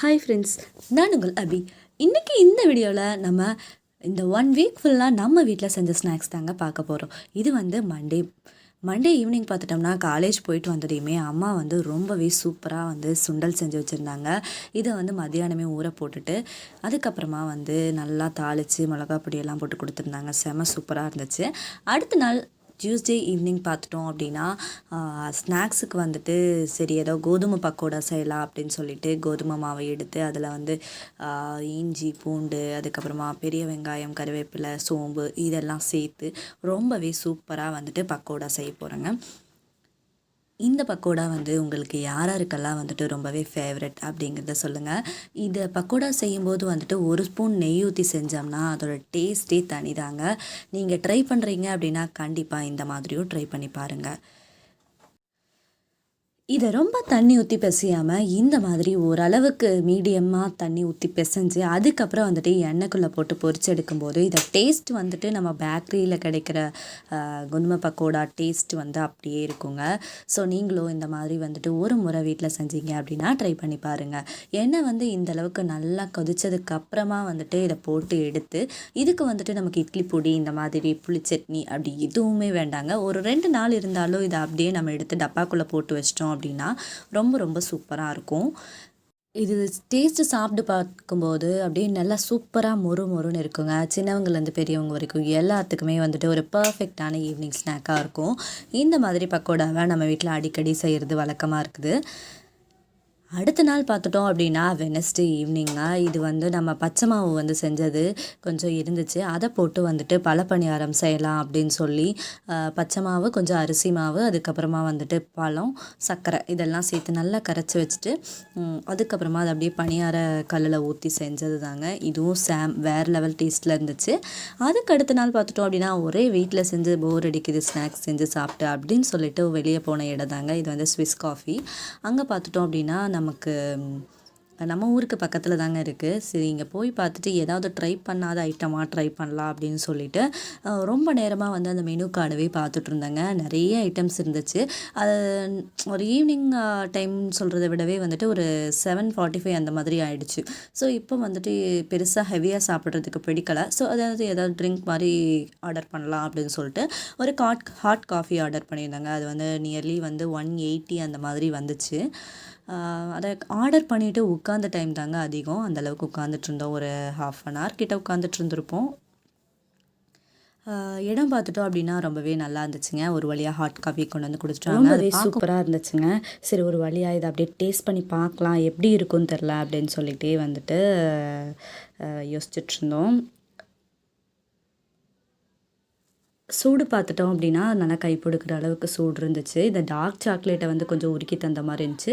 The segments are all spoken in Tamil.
ஹாய் ஃப்ரெண்ட்ஸ், நான் உங்கள் அபி. இன்றைக்கி இந்த வீடியோவில் நம்ம இந்த 1 வீக் ஃபுல்லாக நம்ம வீட்டில் செஞ்ச ஸ்நாக்ஸ் தாங்க பார்க்க போகிறோம். இது வந்து மண்டே ஈவினிங் பார்த்துட்டோம்னா, காலேஜ் போயிட்டு வந்ததையுமே அம்மா வந்து ரொம்பவே சூப்பராக வந்து சுண்டல் செஞ்சு வச்சுருந்தாங்க. இதை வந்து மத்தியானமே ஊற போட்டுட்டு அதுக்கப்புறமா வந்து நல்லா தாளித்து மிளகா பொடியெல்லாம் போட்டு கொடுத்துருந்தாங்க. செம சூப்பராக இருந்துச்சு. அடுத்த நாள் டியூஸ்டே ஈவினிங் பார்த்துட்டோம் அப்படின்னா, ஸ்நாக்ஸுக்கு வந்துட்டு சரி ஏதோ கோதுமை பக்கோடா செய்யலாம் அப்படின்னு சொல்லிட்டு கோதுமை மாவை எடுத்து அதில் வந்து இஞ்சி பூண்டு அதுக்கப்புறமா பெரிய வெங்காயம் கருவேப்பிலை சோம்பு இதெல்லாம் சேர்த்து ரொம்பவே சூப்பராக வந்துட்டு பக்கோடா செய்ய போகிறேங்க. இந்த பக்கோடா வந்து உங்களுக்கு யாராருக்கெல்லாம் வந்துட்டு ரொம்பவே ஃபேவரட் அப்படிங்கிறத சொல்லுங்கள். இதை பக்கோடா செய்யும்போது வந்துட்டு 1 ஸ்பூன் நெய் ஊற்றி செஞ்சோம்னா அதோட டேஸ்ட்டே தனிதாங்க. நீங்கள் ட்ரை பண்ணுறீங்க அப்படின்னா கண்டிப்பாக இந்த மாதிரியும் ட்ரை பண்ணி பாருங்கள். இதை ரொம்ப தண்ணி ஊற்றி பிசையாமல் இந்த மாதிரி ஓரளவுக்கு மீடியமாக தண்ணி ஊற்றி பிசைஞ்சு அதுக்கப்புறம் வந்துட்டு எண்ணெய்க்குள்ளே போட்டு பொரிச்சு எடுக்கும்போது இதை டேஸ்ட் வந்துட்டு நம்ம பேக்கரியில் கிடைக்கிற கோதுமை பக்கோடா டேஸ்ட் வந்து அப்படியே இருக்குங்க. ஸோ நீங்களும் இந்த மாதிரி வந்துட்டு ஒரு முறை வீட்டில் செஞ்சீங்க அப்படின்னா ட்ரை பண்ணி பாருங்கள். எண்ணெய் வந்து இந்தளவுக்கு நல்லா கொதிச்சதுக்கப்புறமா வந்துட்டு இதை போட்டு எடுத்து இதுக்கு வந்துட்டு நமக்கு இட்லி பொடி இந்த மாதிரி புளி சட்னி அப்படி எதுவுமே வேண்டாங்க. ஒரு 2 நாள் இருந்தாலும் இதை அப்படியே நம்ம எடுத்து டப்பாக்குள்ளே போட்டு வச்சிட்டோம் அப்படின்னா ரொம்ப ரொம்ப சூப்பராக இருக்கும். இது டேஸ்ட்டு சாப்பிட்டு பார்க்கும்போது அப்படியே நல்லா சூப்பராக மொறுன்னு இருக்குங்க. சின்னவங்கலேருந்து பெரியவங்க வரைக்கும் எல்லாத்துக்குமே வந்துட்டு ஒரு பர்ஃபெக்டான ஈவினிங் ஸ்நாக்காக இருக்கும். இந்த மாதிரி பக்கோடாவை நம்ம வீட்டில் அடிக்கடி செய்கிறது வழக்கமாக இருக்குது. அடுத்த நாள் பார்த்துட்டோம் அப்படின்னா வெனஸ்டே ஈவினிங்க. இது வந்து நம்ம பச்சை மாவு வந்து செஞ்சது கொஞ்சம் இருந்துச்சு. அதை போட்டு வந்துட்டு பனியாரம் செய்யலாம் அப்படின்னு சொல்லி பச்சை மாவு கொஞ்சம் அரிசி மாவு அதுக்கப்புறமா வந்துட்டு பழம் சர்க்கரை இதெல்லாம் சேர்த்து நல்லா கரைச்சி வச்சுட்டு அதுக்கப்புறமா அதை அப்படியே பனியார கல்லில் ஊற்றி செஞ்சது தாங்க. இதுவும் வேறு லெவல் டேஸ்ட்டில் இருந்துச்சு. அதுக்கு அடுத்த நாள் பார்த்துட்டோம் அப்படின்னா ஒரே வீட்டில் செஞ்சு போர் அடிக்குது ஸ்நாக்ஸ் செஞ்சு சாப்பிட்டு அப்படின்னு சொல்லிட்டு வெளியே போன இடம் தாங்க. இது வந்து ஸ்விஸ் காஃபி. அங்கே பார்த்துட்டோம் அப்படின்னா நமக்கு நம்ம ஊருக்கு பக்கத்தில் தாங்க இருக்குது. சரி இங்கே போய் பார்த்துட்டு ஏதாவது ட்ரை பண்ணாத ஐட்டமாக ட்ரை பண்ணலாம் அப்படின்னு சொல்லிட்டு ரொம்ப நேரமாக வந்து அந்த மெனு கார்டவே பார்த்துட்டு இருந்தேங்க. நிறைய ஐட்டம்ஸ் இருந்துச்சு. அது ஒரு ஈவினிங் டைம் சொல்கிறத விடவே வந்துட்டு ஒரு 7:45 அந்த மாதிரி ஆயிடுச்சு. ஸோ இப்போ வந்துட்டு பெருசாக ஹெவியாக சாப்பிட்றதுக்கு பிடிக்கலை. ஸோ ஏதாவது ட்ரிங்க் மாதிரி ஆர்டர் பண்ணலாம் அப்படின்னு சொல்லிட்டு ஒரு ஹாட் காஃபி ஆர்டர் பண்ணியிருந்தாங்க. அது வந்து நியர்லி வந்து 180 அந்த மாதிரி வந்துச்சு. அதை ஆர்டர் பண்ணிவிட்டு உட்காந்த டைம் தாங்க அதிகம். அந்தளவுக்கு உட்காந்துட்டு இருந்தோம். ஒரு 1/2 hour கிட்ட உட்காந்துட்டு இருந்திருப்போம். இடம் பார்த்துட்டோம் அப்படின்னா ரொம்பவே நல்லா இருந்துச்சுங்க. ஒரு வழியாக ஹாட் காஃபி கொண்டு வந்து குடிச்சிட்டாங்க. ரொம்பவே சூப்பராக இருந்துச்சுங்க. சரி ஒரு வழியாக இதை அப்படியே டேஸ்ட் பண்ணி பார்க்கலாம் எப்படி இருக்குன்னு தெரில அப்படின்னு சொல்லிகிட்டே வந்துட்டு யோசிச்சுட்டு இருந்தோம். சூடு பார்த்துட்டோம் அப்படின்னா நல்லா கை பிடிக்கிற அளவுக்கு சூடு இருந்துச்சு. இந்த டார்க் சாக்லேட்டை வந்து கொஞ்சம் உருக்கி தந்த மாதிரி இருந்துச்சு.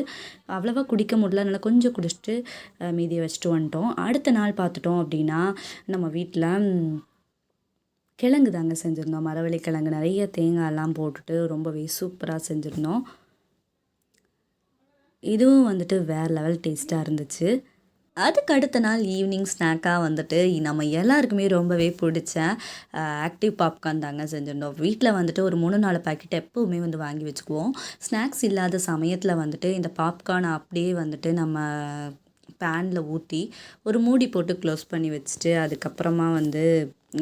அவ்வளோவா குடிக்க முடியல. நல்லா கொஞ்சம் குடிச்சிட்டு மீதியை வச்சுட்டு வந்துட்டோம். அடுத்த நாள் பார்த்துட்டோம் அப்படின்னா நம்ம வீட்டில் கிழங்கு தாங்க செஞ்சுருந்தோம். மரவள்ளி கிழங்கு நிறைய தேங்காயெல்லாம் போட்டுட்டு ரொம்பவே சூப்பராக செஞ்சுருந்தோம். இதுவும் வந்துட்டு வேறு லெவல் டேஸ்ட்டாக இருந்துச்சு. அதுக்கு அடுத்த நாள் ஈவினிங் ஸ்நாக்காக வந்துட்டு நம்ம எல்லாருக்குமே ரொம்பவே பிடிச்ச ஆக்டிவ் பாப்கார்ன் தாங்க செஞ்சிருந்தோம். வீட்டில் வந்துட்டு ஒரு 3-4 பேக்கெட் எப்போவுமே வந்து வாங்கி வச்சுக்குவோம். ஸ்நாக்ஸ் இல்லாத சமயத்தில் வந்துட்டு இந்த பாப்கார்னை அப்படியே வந்துட்டு நம்ம பேனில் ஊற்றி ஒரு மூடி போட்டு க்ளோஸ் பண்ணி வச்சுட்டு அதுக்கப்புறமா வந்து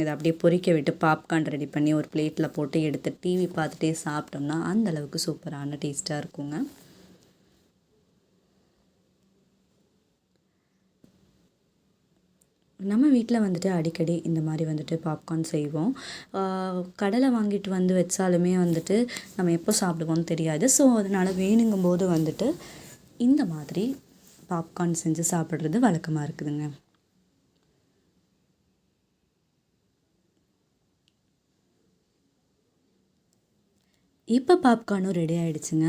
இதை அப்படியே பொரிக்க விட்டு பாப்கார்ன் ரெடி பண்ணி ஒரு பிளேட்டில் போட்டு எடுத்து டிவி பார்த்துட்டே சாப்பிட்டோம்னா அந்தளவுக்கு சூப்பரான டேஸ்ட்டாக இருக்குங்க. நம்ம வீட்டில் வந்துட்டு அடிக்கடி இந்த மாதிரி வந்துட்டு பாப்கார்ன் செய்வோம். கடலை வாங்கிட்டு வந்து வச்சாலுமே வந்துட்டு நம்ம எப்போ சாப்பிடுவோம்னு தெரியாது. ஸோ அதனால் வேணுங்கும்போது வந்துட்டு இந்த மாதிரி பாப்கார்ன் செஞ்சு சாப்பிட்றது வழக்கமாக இருக்குதுங்க. இப்போ பாப்கார்னும் ரெடி ஆகிடுச்சுங்க.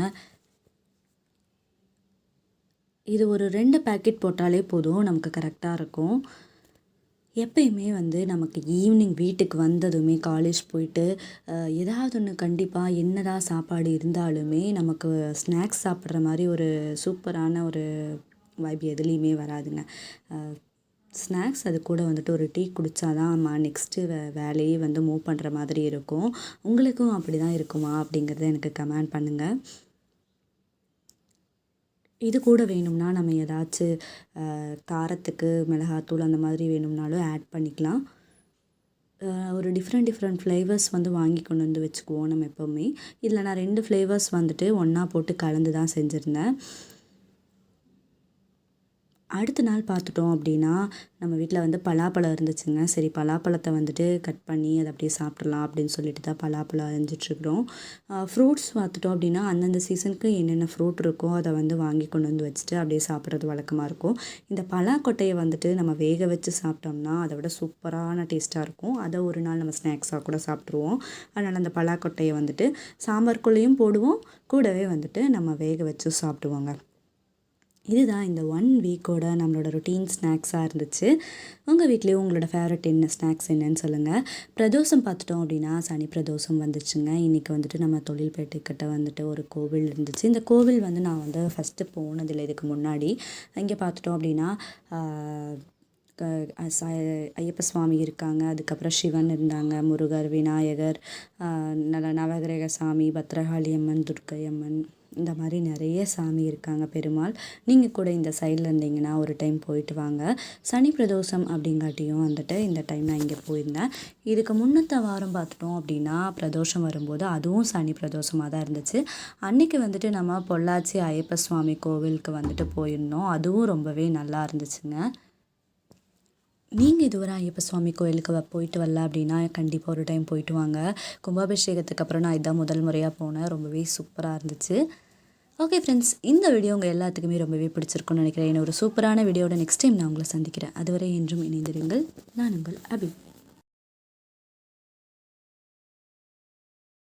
இது ஒரு 2 பேக்கெட் போட்டாலே போதும், நமக்கு கரெக்டாக இருக்கும். எப்பயுமே வந்து நமக்கு ஈவினிங் வீட்டுக்கு வந்ததுமே காலேஜ் போயிட்டு ஏதாவது ஒன்று கண்டிப்பாக என்னதான் சாப்பாடு இருந்தாலுமே நமக்கு ஸ்நாக்ஸ் சாப்பிட்ற மாதிரி ஒரு சூப்பரான ஒரு வைப் எதுலேயுமே வராதுங்க. ஸ்நாக்ஸ் அது கூட வந்துட்டு ஒரு டீ குடித்தா தான் நெக்ஸ்ட்டு வேலையே வந்து மூவ் பண்ணுற மாதிரி இருக்கும். உங்களுக்கும் அப்படி தான் இருக்குமா அப்படிங்கிறத எனக்கு கமெண்ட் பண்ணுங்கள். இது கூட வேணும்னா நம்ம ஏதாச்சும் காரத்துக்கு மிளகாத்தூள் அந்த மாதிரி வேணும்னாலும் ஆட் பண்ணிக்கலாம். ஒரு டிஃப்ரெண்ட் ஃப்ளேவர்ஸ் வந்து வாங்கி கொண்டு வந்து வச்சுக்குவோம் நம்ம எப்போவுமே. இதில் நான் 2 ஃப்ளேவர்ஸ் வந்துட்டு ஒன்றா போட்டு கலந்து தான் செஞ்சுருந்தேன். அடுத்த நாள் பார்த்துட்டோம் அப்படின்னா, நம்ம வீட்டில் வந்து பலாப்பழம் இருந்துச்சுங்க. சரி பலாப்பழத்தை வந்துட்டு கட் பண்ணி அதை அப்படியே சாப்பிட்றலாம் அப்படின்னு சொல்லிட்டு தான் பலாப்பழம் அரிஞ்சிட்ருக்குறோம். ஃப்ரூட்ஸ் பார்த்துட்டோம் அப்படின்னா, அந்தந்த சீசனுக்கு என்னென்ன ஃப்ரூட் இருக்கோ அதை வந்து வாங்கி கொண்டு வந்து வச்சுட்டு அப்படியே சாப்பிட்றது வழக்கமாக இருக்கும். இந்த பலாக்கொட்டையை வந்துட்டு நம்ம வேக வச்சு சாப்பிட்டோம்னா அதை விட சூப்பரான டேஸ்ட்டாக இருக்கும். அதை ஒரு நாள் நம்ம ஸ்நாக்ஸாக கூட சாப்பிட்ருவோம். அதனால் அந்த பலாக்கொட்டையை வந்துட்டு சாம்பார்க்குள்ளேயும் போடுவோம், கூடவே வந்துட்டு நம்ம வேக வச்சு சாப்பிடுவோங்க. இதுதான் இந்த 1 வீக்கோட நம்மளோட ரொட்டீன் ஸ்நாக்ஸாக இருந்துச்சு. உங்கள் வீட்லேயும் உங்களோட ஃபேவரட் என்ன ஸ்நாக்ஸ் என்னன்னு சொல்லுங்கள். பிரதோஷம் பார்த்துட்டோம் அப்படின்னா சனி பிரதோஷம் வந்துச்சுங்க. இன்றைக்கி வந்துட்டு நம்ம தொழில்பேட்டைக்கிட்ட வந்துட்டு ஒரு கோவில் இருந்துச்சு. இந்த கோவில் வந்து நான் வந்து ஃபஸ்ட்டு போனதில்லை இதுக்கு முன்னாடி. இங்கே பார்த்துட்டோம் அப்படின்னா ஐயப்ப சுவாமி இருக்காங்க, அதுக்கப்புறம் சிவன் இருந்தாங்க, முருகர், விநாயகர், நவகிரக சாமி, பத்ரகாளி அம்மன், துர்க்கை அம்மன், இந்த மாதிரி நிறைய சாமி இருக்காங்க, பெருமாள். நீங்கள் கூட இந்த சைடில் இருந்தீங்கன்னா ஒரு டைம் போயிட்டு வாங்க. சனி பிரதோஷம் அப்படிங்காட்டியும் வந்துட்டு இந்த டைம் நான் இங்கே போயிருந்தேன். இதுக்கு முன்னத்த வாரம் பார்த்துட்டோம் அப்படின்னா பிரதோஷம் வரும்போது அதுவும் சனி பிரதோஷமாக தான் இருந்துச்சு. அன்றைக்கி வந்துட்டு நம்ம பொள்ளாச்சி ஐயப்ப சுவாமி கோவிலுக்கு வந்துட்டு போயிருந்தோம். அதுவும் ரொம்பவே நல்லா இருந்துச்சுங்க. நீங்கள் இதுவரை ஐயப்ப சுவாமி கோயிலுக்கு போயிட்டு வரல அப்படின்னா கண்டிப்பாக ஒரு டைம் போயிட்டு வாங்க. கும்பாபிஷேகத்துக்கு அப்புறம் நான் இதான் முதல் முறையாக போனேன். ரொம்பவே சூப்பராக இருந்துச்சு. ஓகே ஃப்ரெண்ட்ஸ், இந்த வீடியோ உங்கள் எல்லாத்துக்குமே ரொம்பவே பிடிச்சிருக்குன்னு நினைக்கிறேன். ஒரு சூப்பரான வீடியோட நெக்ஸ்ட் டைம் நான் உங்களை சந்திக்கிறேன். அதுவரை என்றும் இணைந்திருங்கள். நான் உங்கள் அபி.